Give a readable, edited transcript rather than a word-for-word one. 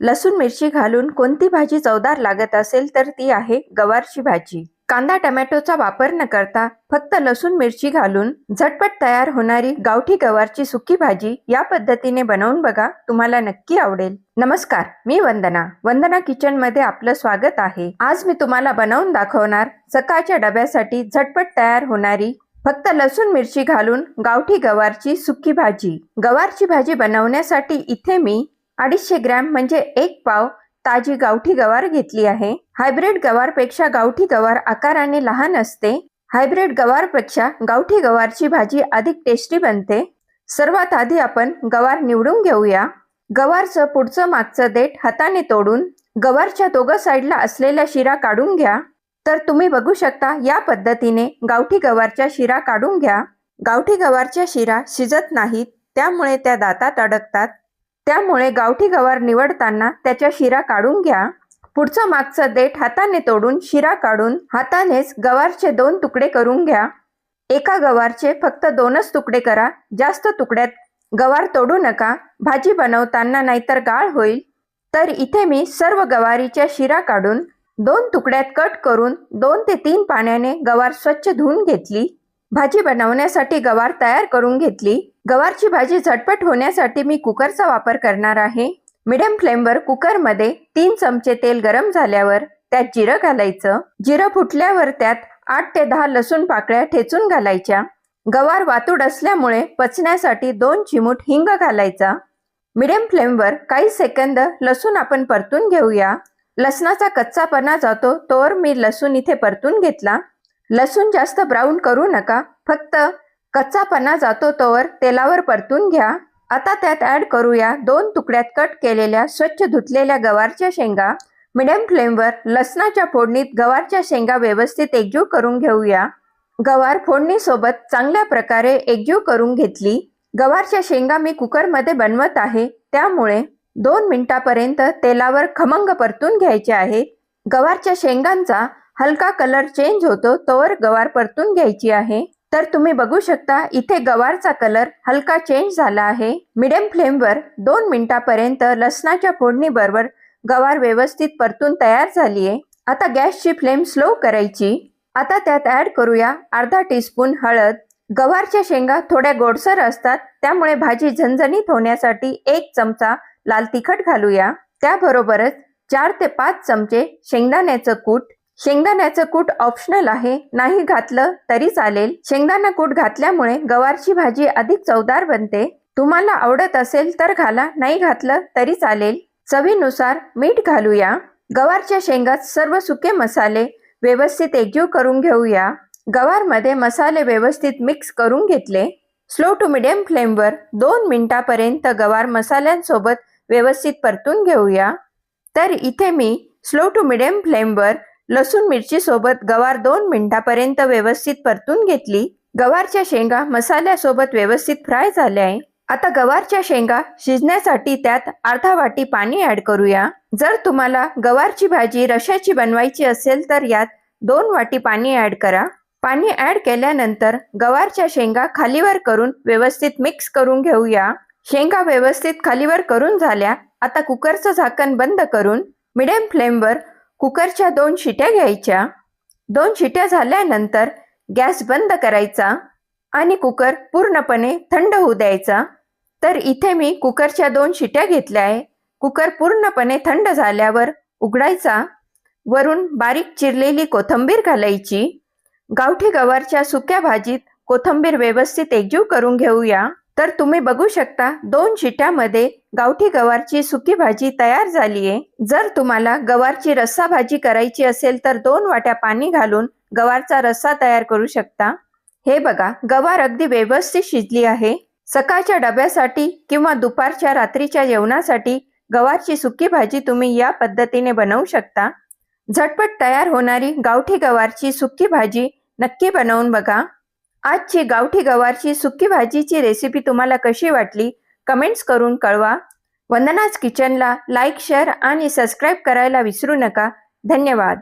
लसूण मिरची घालून कोणती भाजी चवदार लागत असेल तर ती आहे गवारची भाजी। कांदा टोमॅटोचा वापर न करता फक्त लसूण मिरची घालून झटपट तयार होणारी गावठी गवारची सुकी भाजी या पद्धतीने बनवून बघा, तुम्हाला नक्की आवडेल। नमस्कार, मी वंदना किचन मध्ये आपलं स्वागत आहे। आज मी तुम्हाला बनवून दाखवणार सकाळच्या डब्यासाठी झटपट तयार होणारी फक्त लसूण मिरची घालून गावठी गवारची सुकी भाजी। गवारची भाजी बनवण्यासाठी इथे मी 250 ग्रॅम म्हणजे 1 पाव ताजी गावठी गवार घेतली आहे। हायब्रिड गवारपेक्षा गावठी गवार आकाराने लहान असते। हायब्रिड गवारपेक्षा गावठी गवारची भाजी अधिक टेस्टी बनते। सर्वात आधी आपण गवार निवडून घेऊया। गवारचं पुढचं मागचं देठ हाताने तोडून गवारच्या दोघं साईडला असलेल्या शिरा काढून घ्या। तर तुम्ही बघू शकता या पद्धतीने गावठी गवारच्या शिरा काढून घ्या। गावठी गवारच्या शिरा शिजत नाहीत, त्यामुळे त्या दातात अडकतात। त्यामुळे गावठी गवार निवडताना त्याच्या शिरा काढून घ्या। पुढचं मागचं देठ हाताने तोडून शिरा काढून हातानेच गवारचे 2 तुकडे करून घ्या। एका गवारचे फक्त 2च तुकडे करा, जास्त तुकड्यात गवार तोडू नका, भाजी बनवताना नाहीतर गाळ होईल। तर इथे मी सर्व गवारीच्या शिरा काढून 2 तुकड्यात कट करून 2 ते 3 पाण्याने गवार स्वच्छ धुवून घेतली। भाजी बनवण्यासाठी गवार तयार करून घेतली। गवारची भाजी झटपट होण्यासाठी मी कुकरचा वापर करणार आहे। मीडियम फ्लेमवर कुकरमध्ये 3 चमचे तेल गरम झाल्यावर त्यात जिरं घालायचं। जिरं फुटल्यावर त्यात 8 ते 10 लसूण पाकळ्या ठेचून घालायच्या। गवार वातूड असल्यामुळे पचण्यासाठी 2 चिमूट हिंग घालायचा। मीडियम फ्लेमवर काही सेकंद लसूण आपण परतून घेऊया। लसणाचा कच्चापणा जातो तोवर मी लसूण इथे परतून घेतला। लसूण जास्त ब्राऊन करू नका, फक्त कच्चापणा जातो तोवर तेलावर परतून घ्या। आता त्यात ऍड करूया 2 तुकड्यात कट केलेल्या स्वच्छ धुतलेल्या गवारच्या शेंगा। मीडियम फ्लेमवर लसणाच्या फोडणीत गवारच्या शेंगा व्यवस्थित एकजीव करून घेऊया। गवार फोडणीसोबत चांगल्या प्रकारे एकजीव करून घेतली। गवारच्या शेंगा मी कुकरमध्ये बनवत आहे, त्यामुळे 2 मिनिटापर्यंत तेलावर खमंग परतून घ्यायचे आहेत। गवारच्या शेंगांचा हलका कलर चेंज होतो तोवर गवार परतून घ्यायची आहे। तर तुम्ही बघू शकता इथे गवारचा कलर हलका चेंज झाला आहे। मीडियम फ्लेमवर 2 मिनिटापर्यंत लसणाच्या फोडणी बरोबर गवार व्यवस्थित परतून तयार झाली आहे। आता गॅसची फ्लेम स्लो करायची। आता त्यात ऍड करूया अर्धा टीस्पून हळद। गवारच्या शेंगा थोड्या गोडसर असतात, त्यामुळे भाजी झणझणीत होण्यासाठी 1 चमचा लाल तिखट घालूया। त्याबरोबरच 4 ते 5 चमचे शेंगदाण्याचं कूट। शेंगदाण्याचं कूट ऑप्शनल आहे, नाही घातलं तरी चालेल। शेंगदाणा कूट घातल्यामुळे गवारची भाजी अधिक चवदार बनते। तुम्हाला आवडत असेल तर घाला, नाही घातलं तरी चालेल। चवीनुसार मीठ घालूया। गवारच्या शेंगात सर्व सुके मसाले व्यवस्थित एकजीव करून घेऊया। गवारमध्ये मसाले व्यवस्थित मिक्स करून घेतले। स्लो टू मीडियम फ्लेमवर 2 मिनिटापर्यंत गवार मसाल्यांसोबत व्यवस्थित परतून घेऊया। तर इथे मी स्लो टू मीडियम फ्लेमवर लसूण मिरची सोबत गवार 2 मिनिटापर्यंत व्यवस्थित परतून घेतली। गवारच्या शेंगा मसाल्यासोबत व्यवस्थित फ्राय झाल्या आहे। आता गवारच्या शेंगा शिजण्यासाठी त्यात अर्धा वाटी पाणी ऍड करूया। जर तुम्हाला गवारची भाजी रश्याची बनवायची असेल तर यात 2 वाटी पाणी ऍड करा। पाणी ऍड केल्यानंतर गवारच्या शेंगा खालीवर करून व्यवस्थित मिक्स करून घेऊया। शेंगा व्यवस्थित खालीवर करून झाल्या। आता कुकरचं झाकण बंद करून मीडियम फ्लेमवर कुकरच्या 2 शिट्या घ्यायच्या। 2 शिट्या झाल्यानंतर गॅस बंद करायचा आणि कुकर पूर्णपणे थंड होऊ द्यायचा। तर इथे मी कुकरच्या 2 शिट्या घेतल्या आहे। कुकर पूर्णपणे थंड झाल्यावर उघडायचा। वरून बारीक चिरलेली कोथिंबीर घालायची। गावठी गवारच्या सुक्या भाजीत कोथिंबीर व्यवस्थित एकजीव करून घेऊया। तर तुम्ही बघू शकता 2 शिट्यामध्ये गावठी गवारची सुकी भाजी तयार झाली आहे। जर तुम्हाला गवारची रस्सा भाजी करायची असेल तर 2 वाट्या पाणी घालून गवारचा रस्सा तयार करू शकता। हे बघा, गवार अगदी व्यवस्थित शिजली आहे। सकाळच्या डब्यासाठी किंवा दुपारच्या रात्रीच्या जेवणासाठी गवारची सुकी भाजी तुम्ही या पद्धतीने बनवू शकता। झटपट तयार होणारी गावठी गवारची सुकी भाजी नक्की बनवून बघा। आजची गावठी गवारची सुकी भाजीची रेसिपी तुम्हाला कशी वाटली कमेंट्स करून कळवा। वंदनाज किचनला लाईक, शेअर आणि सबस्क्राईब करायला विसरू नका। धन्यवाद।